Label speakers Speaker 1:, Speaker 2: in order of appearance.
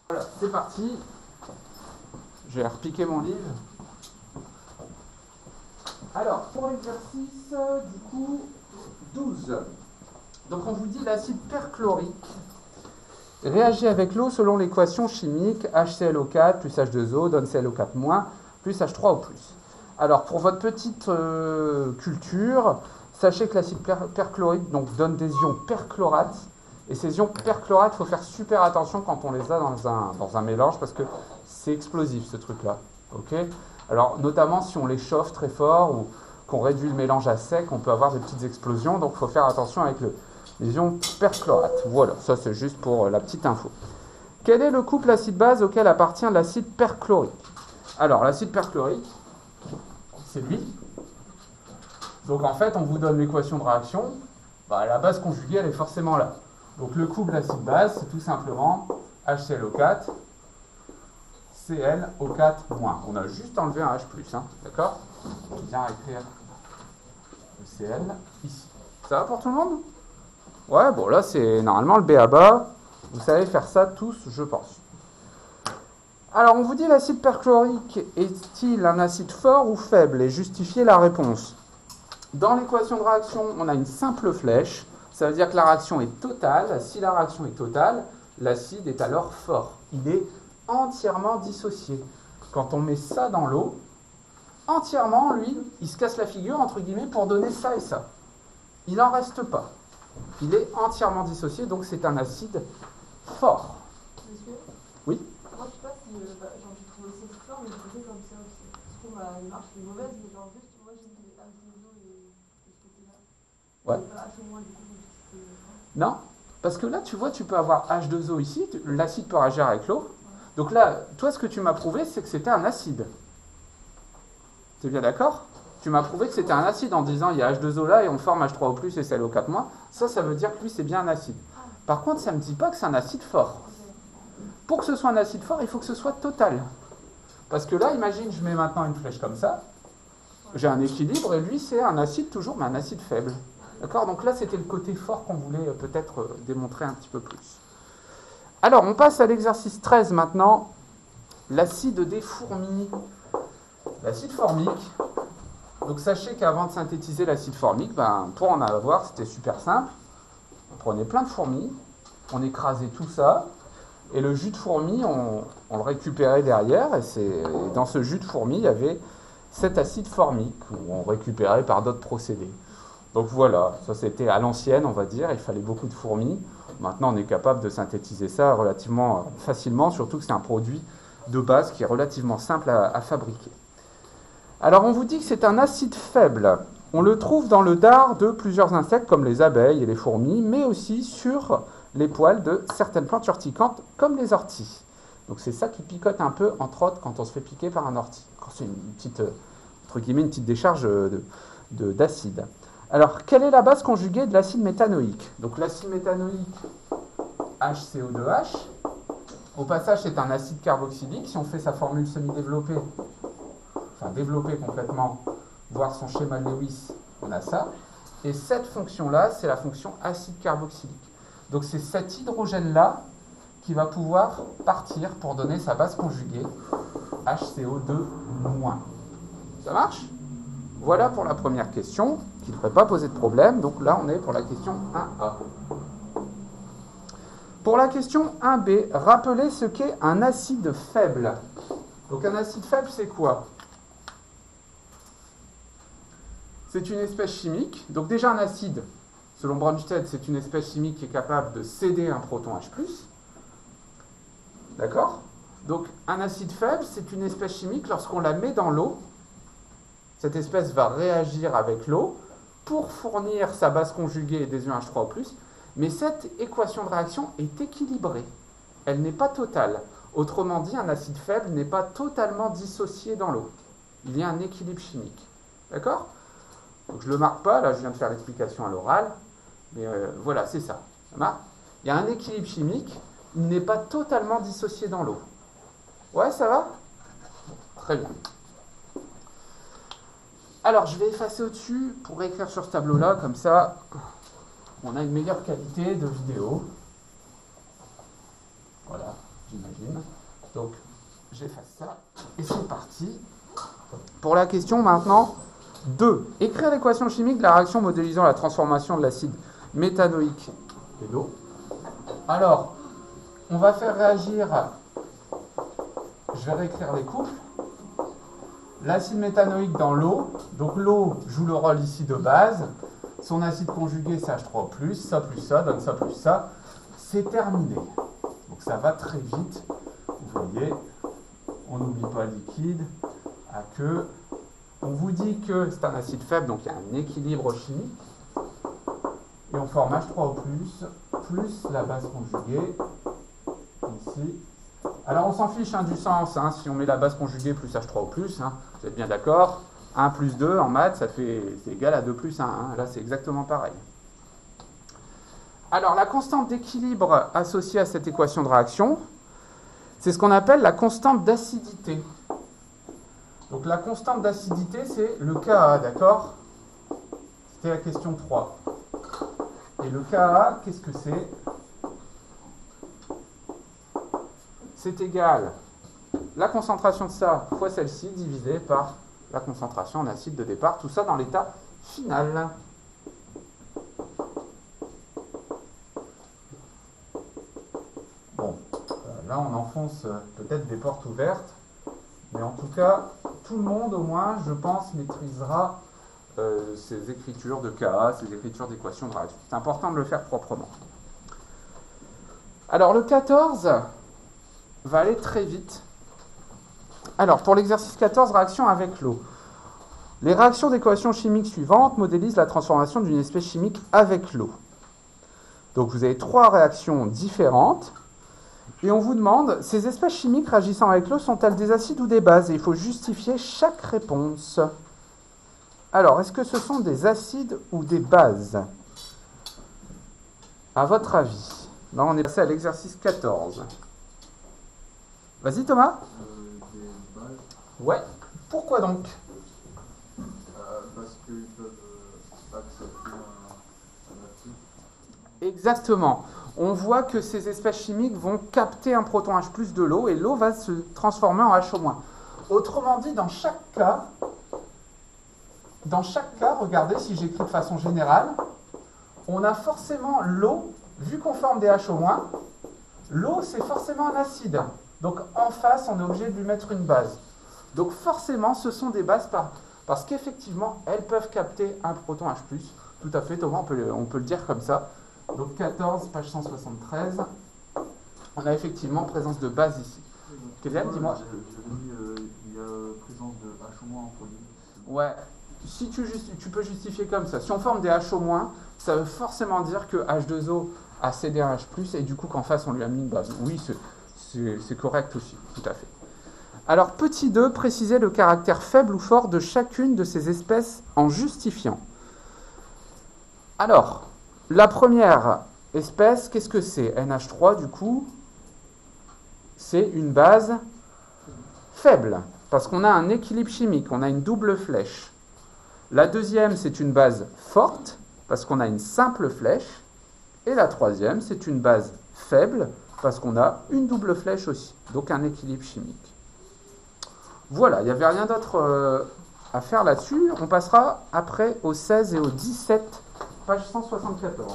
Speaker 1: Voilà, c'est parti. Je vais repiquer mon livre. Alors, pour l'exercice, du coup, 12. Donc, on vous dit l'acide perchlorique réagit avec l'eau selon l'équation chimique HClO4 plus H2O donne ClO4- plus H3O+. Alors, pour votre petite culture, sachez que l'acide perchlorique donne des ions perchlorates. Et ces ions perchlorates, il faut faire super attention quand on les a dans un mélange parce que c'est explosif ce truc-là. Okay, alors, notamment si on les chauffe très fort ou qu'on réduit le mélange à sec, on peut avoir des petites explosions. Donc, il faut faire attention avec les ions perchlorates. Voilà, ça c'est juste pour la petite info. Quel est le couple acide-base auquel appartient l'acide perchlorique? Alors, l'acide perchlorique, c'est lui. Donc, en fait, on vous donne l'équation de réaction. La base conjuguée, elle est forcément là. Donc, le couple acide-base, c'est tout simplement HClO4, ClO4-. On a juste enlevé un H+, hein, d'accord? Je viens écrire le Cl ici. Ça va pour tout le monde? Ouais, bon là c'est normalement le B.A.-ba. Vous savez faire ça tous, je pense. Alors on vous dit l'acide perchlorique est-il un acide fort ou faible? Et justifiez la réponse. Dans l'équation de réaction, on a une simple flèche. Ça veut dire que la réaction est totale. Si la réaction est totale, l'acide est alors fort. Il est entièrement dissocié. Quand on met ça dans l'eau, entièrement, lui, il se casse la figure, entre guillemets, pour donner ça et ça. Il n'en reste pas. Il est entièrement dissocié, donc c'est un acide fort.
Speaker 2: Monsieur?
Speaker 1: Oui?
Speaker 2: Moi, je sais pas si j'ai trouvé aussi fort, mais je faisais comme ça aussi. Je trouve ma démarche est mauvaise, mais genre juste, moi j'ai mis les H2O et de ce côté-là.
Speaker 1: Ouais.
Speaker 2: Du coup,
Speaker 1: non, parce que là, tu vois, tu peux avoir H2O ici, l'acide peut réagir avec l'eau. Ouais. Donc là, toi, ce que tu m'as prouvé, c'est que c'était un acide. T'es bien d'accord? Tu m'as prouvé que c'était un acide en disant il y a H2O là et on forme H3O+, et ClO4-. Ça veut dire que lui, c'est bien un acide. Par contre, ça ne me dit pas que c'est un acide fort. Pour que ce soit un acide fort, il faut que ce soit total. Parce que là, imagine, je mets maintenant une flèche comme ça. J'ai un équilibre et lui, c'est un acide toujours, mais un acide faible. D'accord? Donc là, c'était le côté fort qu'on voulait peut-être démontrer un petit peu plus. Alors, on passe à l'exercice 13 maintenant. L'acide des fourmis. L'acide formique. Donc sachez qu'avant de synthétiser l'acide formique, pour en avoir, c'était super simple. On prenait plein de fourmis, on écrasait tout ça, et le jus de fourmi, on le récupérait derrière, et dans ce jus de fourmi, il y avait cet acide formique, qu'on récupérait par d'autres procédés. Donc voilà, ça c'était à l'ancienne, on va dire, il fallait beaucoup de fourmis. Maintenant, on est capable de synthétiser ça relativement facilement, surtout que c'est un produit de base qui est relativement simple à fabriquer. Alors on vous dit que c'est un acide faible. On le trouve dans le dard de plusieurs insectes comme les abeilles et les fourmis, mais aussi sur les poils de certaines plantes urticantes comme les orties. Donc c'est ça qui picote un peu, entre autres, quand on se fait piquer par un ortie, quand c'est une petite, entre guillemets, une petite décharge d'acide. Alors, quelle est la base conjuguée de l'acide méthanoïque? Donc l'acide méthanoïque, HCO2H. Au passage, c'est un acide carboxylique. Si on fait sa formule semi-développée, enfin développée complètement, voir son schéma de Lewis, on a ça. Et cette fonction-là, c'est la fonction acide carboxylique. Donc c'est cet hydrogène-là qui va pouvoir partir pour donner sa base conjuguée, HCO2-. Ça marche? Voilà pour la première question, qui ne devrait pas poser de problème. Donc là, on est pour la question 1A. Pour la question 1B, rappelez ce qu'est un acide faible. Donc un acide faible, c'est quoi? C'est une espèce chimique. Donc déjà un acide, selon Bronsted, c'est une espèce chimique qui est capable de céder un proton H+. D'accord? Donc un acide faible, c'est une espèce chimique, lorsqu'on la met dans l'eau, cette espèce va réagir avec l'eau pour fournir sa base conjuguée des ions H3O+, mais cette équation de réaction est équilibrée. Elle n'est pas totale. Autrement dit, un acide faible n'est pas totalement dissocié dans l'eau. Il y a un équilibre chimique. D'accord? Donc je ne le marque pas, là je viens de faire l'explication à l'oral, mais voilà, c'est ça. Ça marche? Il y a un équilibre chimique, il n'est pas totalement dissocié dans l'eau. Ouais, ça va? Très bien. Alors, je vais effacer au-dessus pour écrire sur ce tableau-là, comme ça, on a une meilleure qualité de vidéo. Voilà. j'imagine. Donc, j'efface ça. Et c'est parti. Pour la question maintenant 2. Écrire l'équation chimique de la réaction modélisant la transformation de l'acide méthanoïque et l'eau. Alors, on va faire réagir, je vais réécrire les couples. L'acide méthanoïque dans l'eau, donc l'eau joue le rôle ici de base. Son acide conjugué, c'est H3+, ça plus ça, donne ça plus ça. C'est terminé. Donc ça va très vite. Vous voyez, on n'oublie pas le liquide, aqueux. On vous dit que c'est un acide faible, donc il y a un équilibre chimique. Et on forme H3O+, plus la base conjuguée, ici. Alors on s'en fiche du sens, si on met la base conjuguée plus H3O+, vous êtes bien d'accord. 1 plus 2 en maths, c'est égal à 2 plus 1. Là, c'est exactement pareil. Alors, la constante d'équilibre associée à cette équation de réaction, c'est ce qu'on appelle la constante d'acidité. Donc, la constante d'acidité, c'est le Ka, d'accord? C'était la question 3. Et le Ka, qu'est-ce que c'est? C'est égal la concentration de ça fois celle-ci divisée par la concentration en acide de départ, tout ça dans l'état final. Bon, là on enfonce peut-être des portes ouvertes, mais en tout cas, tout le monde au moins, je pense, maîtrisera ces écritures de Ka, ces écritures d'équations de réaction. C'est important de le faire proprement. Alors le 14 va aller très vite. Alors, pour l'exercice 14, réaction avec l'eau. Les réactions d'équation chimique suivantes modélisent la transformation d'une espèce chimique avec l'eau. Donc, vous avez 3 réactions différentes. Et on vous demande, ces espèces chimiques réagissant avec l'eau sont-elles des acides ou des bases? Et il faut justifier chaque réponse. Alors, est-ce que ce sont des acides ou des bases? À votre avis? Là, on est passé à l'exercice 14. Vas-y, Thomas. Ouais. Pourquoi donc?
Speaker 3: Parce qu'ils peuvent accepter un acide.
Speaker 1: Exactement. On voit que ces espèces chimiques vont capter un proton H+ de l'eau et l'eau va se transformer en HO-. Autrement dit, dans chaque cas, regardez si j'écris de façon générale, on a forcément l'eau, vu qu'on forme des HO-, l'eau c'est forcément un acide. Donc en face, on est obligé de lui mettre une base. Donc forcément, ce sont des bases parce qu'effectivement, elles peuvent capter un proton H+. Tout à fait, Thomas, on peut le dire comme ça. Donc 14, page 173, on a effectivement présence de base ici. Kélian, dis-moi.
Speaker 3: J'avais mis, il y a présence de H- en produit.
Speaker 1: Ouais, si tu peux justifier comme ça. Si on forme des HO-, ça veut forcément dire que H2O a cédé un H+, et du coup qu'en face, on lui a mis une base. Oui, c'est correct aussi, tout à fait. Alors, petit 2, préciser le caractère faible ou fort de chacune de ces espèces en justifiant. Alors, la première espèce, qu'est-ce que c'est? NH3, du coup, c'est une base faible, parce qu'on a un équilibre chimique, on a une double flèche. La deuxième, c'est une base forte, parce qu'on a une simple flèche. Et la troisième, c'est une base faible, parce qu'on a une double flèche aussi, donc un équilibre chimique. Voilà, il n'y avait rien d'autre à faire là-dessus. On passera après au 16 et au 17, page 174.